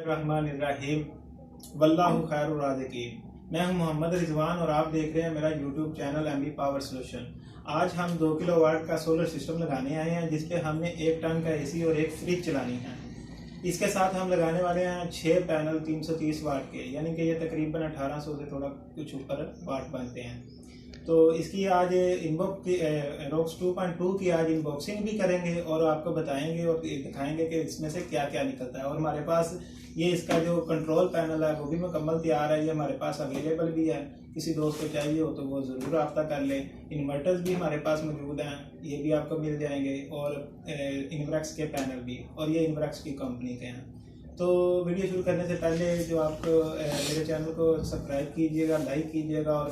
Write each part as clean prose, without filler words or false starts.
बिस्मिल्लाहिर्रहमानिर्रहीम वल्लाहु खैरुर राज़िकीन। मैं हूं मोहम्मद रिजवान और आप देख रहे हैं मेरा YouTube channel MB power solution. आज हम 2 किलोवाट का सोलर सिस्टम लगाने आए हैं जिसपे हमने 1 टन का एसी और एक फ्रिज चलानी है। इसके साथ हम लगाने वाले हैं 6 पैनल 330 वाट के, यानी कि ये तकरीबन 1800 से थोड़ा कुछ ऊपर वाट बनते हैं। तो इसकी आज रोक्स 2.2 की आज इनबॉक्सिंग भी करेंगे और आपको बताएंगे और दिखाएंगे कि इसमें से क्या क्या निकलता है। और हमारे पास ये इसका जो कंट्रोल पैनल है वो भी मुकम्मल तैयार है, ये हमारे पास अवेलेबल भी है। किसी दोस्त को चाहिए हो तो वो ज़रूर रब्ता कर ले। इन्वर्टर्स भी हमारे पास मौजूद हैं, ये भी आपको मिल जाएंगे, और इन्वर्क्स के पैनल भी, और ये इन्वर्क्स की कंपनी के हैं। तो वीडियो शुरू करने से पहले जो आप मेरे चैनल को सब्सक्राइब कीजिएगा, लाइक कीजिएगा और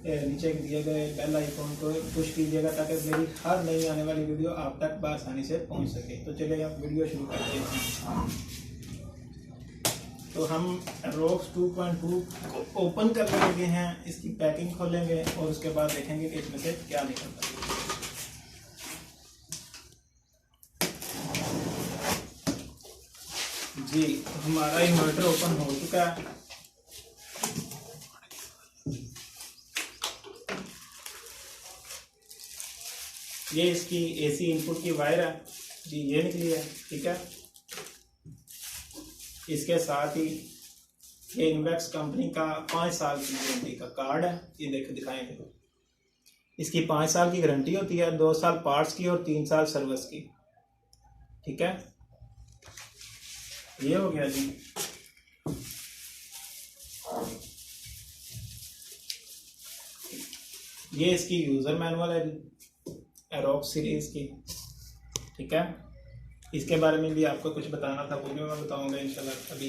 नीचे दिए गए बेल आइकॉन को पुश कीजिएगा ताकि मेरी हर नई आने वाली वीडियो आप तक बआसानी से पहुंच सके। तो चलिए आप वीडियो शुरू करते हैं। तो हम रोक्स 2.2 को ओपन करने लगे हैं, इसकी पैकिंग खोलेंगे और उसके बाद देखेंगे कि इसमें से क्या निकलता है। जी, हमारा इन्वर्टर ओपन हो चुका है। ये इसकी एसी इनपुट की वायर है जी, ये निकली है, ठीक है। इसके साथ ही ये इन्वर्क्स कंपनी का 5 साल की गारंटी का कार्ड है, ये दिखाएंगे। इसकी 5 साल की गारंटी होती है, 2 साल पार्ट्स की और 3 साल सर्विस की, ठीक है। ये हो गया जी। ये इसकी यूजर मैनुअल है जी, एरोक्स सीरीज की, ठीक है। इसके बारे में भी आपको कुछ बताना था, वो भी मैं बताऊंगा इंशाल्लाह अभी।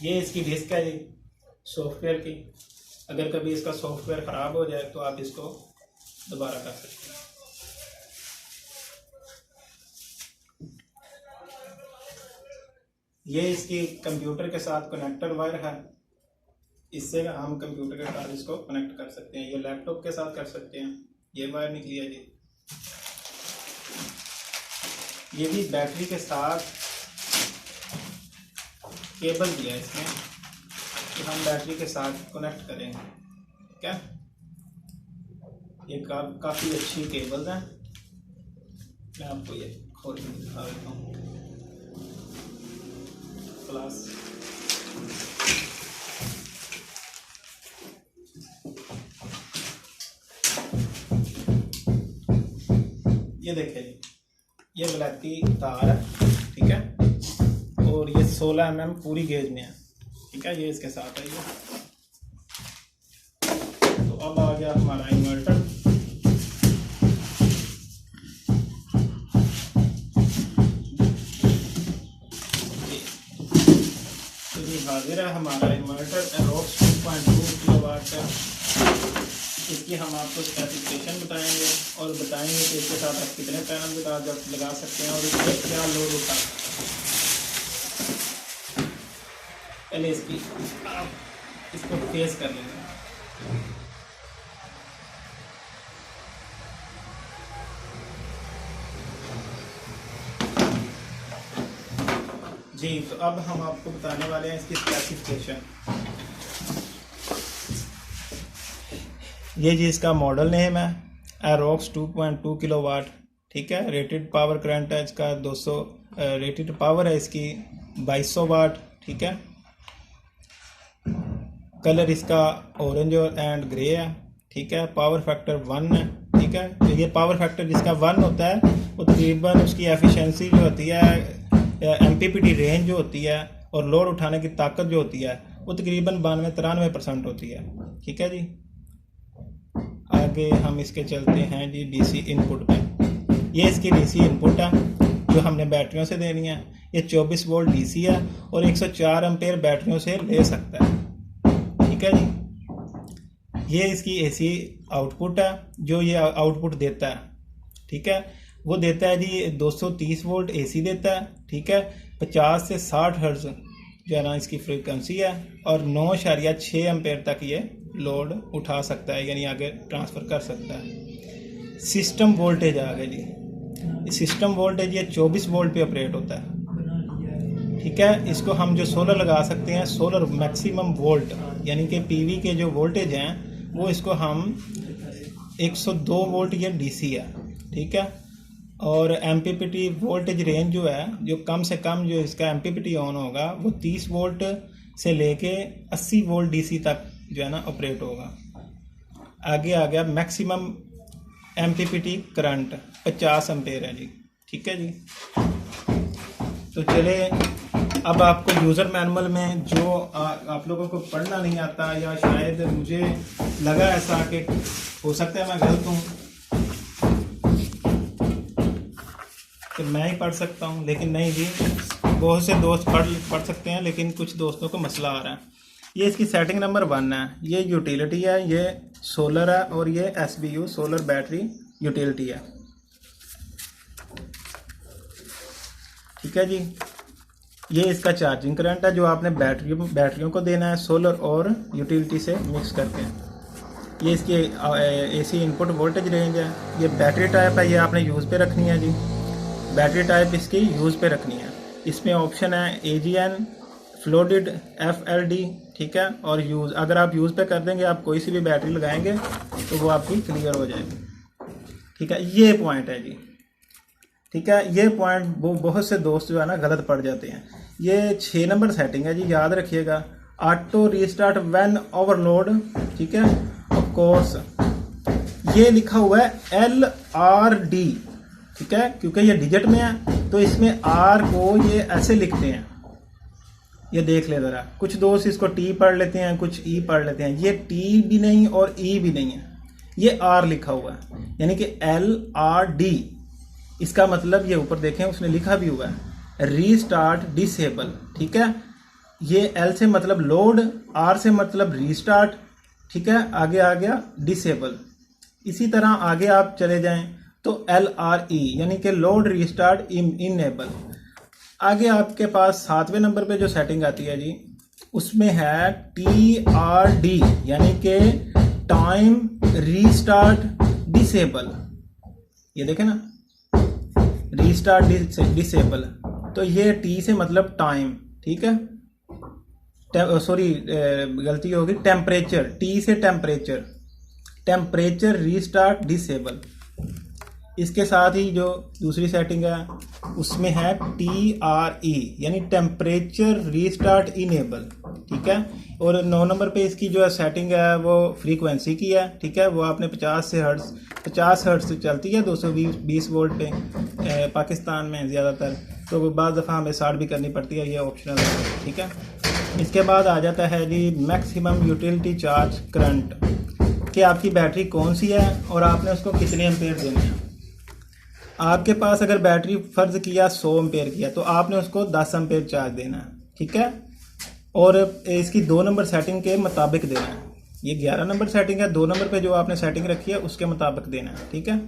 ये इसकी डिस्क है जी सॉफ्टवेयर की, अगर कभी इसका सॉफ्टवेयर ख़राब हो जाए तो आप इसको दोबारा कर सकते हैं। ये इसकी कंप्यूटर के साथ कनेक्टर वायर है, इससे हम कंप्यूटर के साथ इसको कनेक्ट कर सकते हैं। ये लैपटॉप के साथ कर सकते हैं। ये वायर निकली है जी। ये भी बैटरी के साथ केबल दिया है इसमें कि हम बैटरी के साथ कनेक्ट करेंगे, ठीक है। ये काफ़ी अच्छी केबल है, मैं आपको ये खोल के दिखा देता हूँ। क्लास ये देखिए जी, ये ब्लैकी तार है, ठीक है, और ये 16 mm पूरी गेज में है, ठीक है। ये इसके साथ है ये। तो अब आ गया हमारा इन्वर्टर। तो ये हाजिर है हमारा इन्वर्टर एरोक्स 2.2 किलोवाट का। इसकी हम आपको स्पेसिफिकेशन बताएंगे और बताएंगे कि इसके साथ आप कितने पैनल लगा सकते हैं और इससे क्या लोड उठा सकते हैं। पहले इसकी आप इसको फेस कर लेंगे। जी, तो अब हम आपको बताने वाले हैं इसकी स्पेसिफिकेशन। ये जी इसका मॉडल नेम है एरोक्स 2.2 किलोवाट, ठीक है। रेटेड पावर करंट है इसका 200, रेटेड पावर है इसकी 2200 वाट, ठीक है। कलर इसका ऑरेंज और एंड ग्रे है, ठीक है। पावर फैक्टर 1 है, ठीक है। तो ये पावर फैक्टर जिसका 1 होता है वो तकरीबन उसकी एफिशिएंसी जो होती है, एमपीपीटी रेंज जो होती है और लोड उठाने की ताकत जो होती है वो तकरीबन 92-93% होती है, ठीक है जी। आगे हम इसके चलते हैं जी डीसी इनपुट पे। ये इसकी डीसी इनपुट है जो हमने बैटरियों से देनी है। ये 24 वोल्ट डीसी है और 104 एम्पेयर बैटरियों से ले सकता है, ठीक है जी। ये इसकी एसी आउटपुट है जो ये आउटपुट देता है, ठीक है। वो देता है जी 230 वोल्ट एसी देता है, ठीक है। 50 से 60 हर्ट्ज जो है ना इसकी फ्रीक्वेंसी है और 9.6 एम्पेयर तक ये लोड उठा सकता है, यानी आगे ट्रांसफ़र कर सकता है। सिस्टम वोल्टेज आ गया जी, सिस्टम वोल्टेज ये 24 वोल्ट पे ऑपरेट होता है, ठीक है। इसको हम जो सोलर लगा सकते हैं, सोलर मैक्सिमम वोल्ट, यानी कि पीवी के जो वोल्टेज हैं वो इसको हम 102 वोल्ट ये डीसी है, ठीक है। और एमपीपीटी वोल्टेज रेंज जो है, जो कम से कम जो इसका एमपीपीटी ऑन होगा वो 30 वोल्ट से लेके 80 वोल्ट डीसी तक जो है ना ऑपरेट होगा। आगे आ गया मैक्सिमम एमपीपीटी करंट 50 एम्पेयर है जी, ठीक है जी। तो चले अब आपको यूज़र मैनुअल में जो आप लोगों को पढ़ना नहीं आता, या शायद मुझे लगा ऐसा कि हो सकता है मैं गलत हूँ तो मैं ही पढ़ सकता हूँ, लेकिन नहीं जी, बहुत से दोस्त पढ़ सकते हैं, लेकिन कुछ दोस्तों को मसला आ रहा है। ये इसकी सेटिंग नंबर 1 है, ये यूटिलिटी है, ये सोलर है, और ये SBU सोलर बैटरी यूटिलिटी है, ठीक है जी। ये इसका चार्जिंग करंट है जो आपने बैटरियों को देना है सोलर और यूटिलिटी से मिक्स करके। ये इसकी AC इनपुट वोल्टेज रेंज है। ये बैटरी टाइप है, ये आपने यूज़ पे रखनी है जी, बैटरी टाइप इसकी यूज़ पे रखनी है। इसमें ऑप्शन है AGN, फ्लोटेड, FLD, ठीक है। और यूज़, अगर आप यूज़ पे कर देंगे, आप कोई सी भी बैटरी लगाएंगे तो वो आपकी क्लियर हो जाएगी, ठीक है। ये पॉइंट है जी, ठीक है। ये पॉइंट बहुत से दोस्त जो है ना गलत पड़ जाते हैं। ये 6 नंबर सेटिंग है जी, याद रखिएगा। ऑटो रीस्टार्ट व्हेन ओवरलोड, ठीक है। ऑफ कोर्स ये लिखा हुआ है LRD, ठीक है, क्योंकि ये डिजिट में है तो इसमें R को ये ऐसे लिखते हैं। ये देख ले ज़रा, कुछ दोस्त इसको T पढ़ लेते हैं, कुछ E पढ़ लेते हैं। ये T भी नहीं और E भी नहीं है, ये R लिखा हुआ है, यानी कि LRD। इसका मतलब ये ऊपर देखें उसने लिखा भी हुआ है रीस्टार्ट डिसेबल, ठीक है। ये L से मतलब लोड, R से मतलब रीस्टार्ट, ठीक है। आगे आ गया डिसेबल। इसी तरह आगे आप चले जाएं तो LRE यानी कि लोड रीस्टार्ट इनेबल। आगे आपके पास 7वें नंबर पे जो सेटिंग आती है जी, उसमें है TRD यानी कि टाइम रीस्टार्ट डिसेबल। ये देखें ना, रीस्टार्ट डिसेबल, तो ये T से मतलब टाइम, ठीक है। सॉरी गलती होगी, टेम्परेचर, T से टेम्परेचर, टेम्परेचर रीस्टार्ट डिसेबल। इसके साथ ही जो दूसरी सेटिंग है उसमें है TRE यानी टेम्परेचर रीस्टार्ट इनेबल, ठीक है। और 9 नंबर पे इसकी जो सेटिंग है वो फ्रीक्वेंसी की है, ठीक है। वो आपने 50 हर्ट्ज से चलती है 220 वोल्ट पे पाकिस्तान में ज़्यादातर, तो बाज़ दफ़ा हमें 60 भी करनी पड़ती है, ये ऑप्शनल है, ठीक है। इसके बाद आ जाता है जी मैक्सिमम यूटिलिटी चार्ज करंट, कि आपकी बैटरी कौन सी है और आपने उसको कितने एम्पेयर देने हैं। आपके पास अगर बैटरी फ़र्ज़ किया 100 एम्पेयर किया तो आपने उसको 10 एम्पेयर चार्ज देना है, ठीक है। और इसकी 2 नंबर सेटिंग के मुताबिक देना है। ये 11 नंबर सेटिंग है, 2 नंबर पे जो आपने सेटिंग रखी है उसके मुताबिक देना है, ठीक है।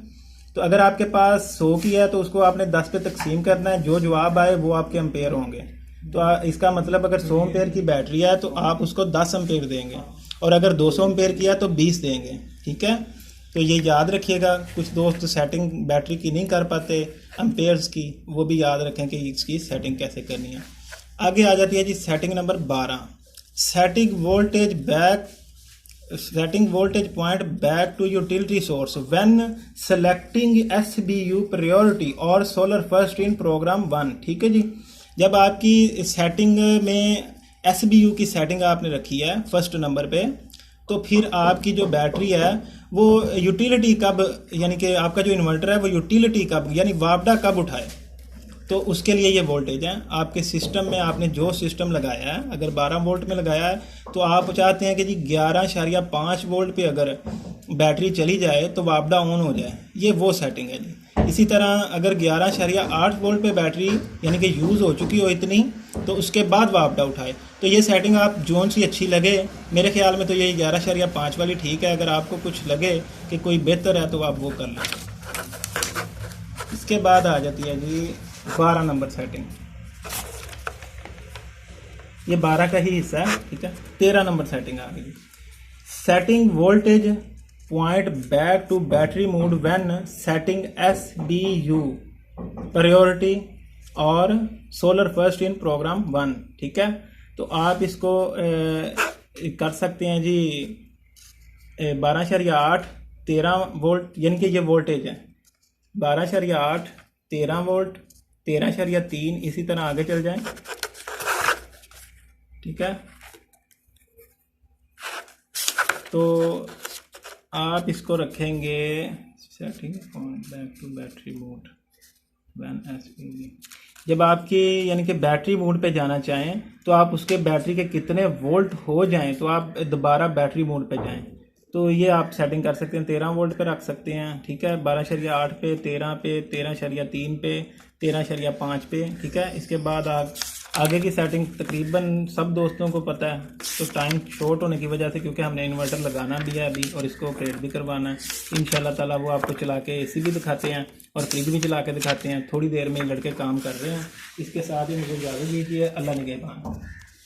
तो अगर आपके पास 100 की है तो उसको आपने 10 पे तकसीम करना है, जो जवाब आए वो आपके एम्पेयर होंगे। तो इसका मतलब अगर 100 एम्पेयर की बैटरी है तो आप उसको 10 एम्पेयर देंगे, और अगर 200 एम्पेयर की है तो 20 देंगे, ठीक है। तो ये याद रखिएगा। कुछ दोस्त सेटिंग बैटरी की नहीं कर पाते एम्पेयर्स की, वो भी याद रखें कि इसकी सेटिंग कैसे करनी है। आगे आ जाती है जी setting number 12, setting voltage point back to utility source when selecting SBU priority और सोलर फर्स्ट इन प्रोग्राम 1, ठीक है जी। जब आपकी सेटिंग में SBU की सेटिंग आपने रखी है फर्स्ट नंबर पे, तो फिर आपकी जो बैटरी है वो यूटिलिटी कब, यानी कि आपका जो इन्वर्टर है वो यूटिलिटी कब यानी वापडा कब उठाए, तो उसके लिए ये वोल्टेज है। आपके सिस्टम में आपने जो सिस्टम लगाया है, अगर 12 वोल्ट में लगाया है तो आप चाहते हैं कि जी 11.5 वोल्ट पे अगर बैटरी चली जाए तो वापडा ऑन हो जाए, ये वो सेटिंग है जी। इसी तरह अगर 11.8 वोल्ट पे बैटरी यानी कि यूज़ हो चुकी हो इतनी, तो उसके बाद वापडा उठाए। तो ये सेटिंग आप जोन सी अच्छी लगे, मेरे ख्याल में तो ये 11.5 वाली ठीक है। अगर आपको कुछ लगे कि कोई बेहतर है तो आप वो कर लें। इसके बाद आ जाती है जी 12 नंबर सेटिंग, ये 12 का ही हिस्सा है, ठीक है। 13 नंबर सेटिंग आ गई, setting voltage point back to battery mode when setting SBU priority और सोलर फर्स्ट इन प्रोग्राम 1। ठीक है, तो आप इसको कर सकते हैं जी 12.8 13 वोल्ट, यानी कि ये वोल्टेज है 12.8 13 वोल्ट 13.3, इसी तरह आगे चल जाएं। ठीक है, तो आप इसको रखेंगे setting back to battery mode when SPV. जब आपकी यानी कि बैटरी मोड पे जाना चाहें तो आप उसके बैटरी के कितने वोल्ट हो जाएं तो आप दोबारा बैटरी मोड पे जाएं, तो ये आप सेटिंग कर सकते हैं। 13 वोल्ट पे रख सकते हैं। ठीक है, 12.8 पे, 13 पे, 13.3 पे, 13.5 पे। ठीक है, इसके बाद आप आगे की सेटिंग तकरीबन सब दोस्तों को पता है, तो टाइम शॉर्ट होने की वजह से, क्योंकि हमने इन्वर्टर लगाना भी है अभी और इसको ऑपरेट भी करवाना है इंशाल्लाह ताला, वो आपको चला के एसी भी दिखाते हैं और फ्रिज भी चला के दिखाते हैं। थोड़ी देर में लड़के काम कर रहे हैं। इसके साथ ही मुझे इजाज़त दीजिए। अल्लाह निगहबान।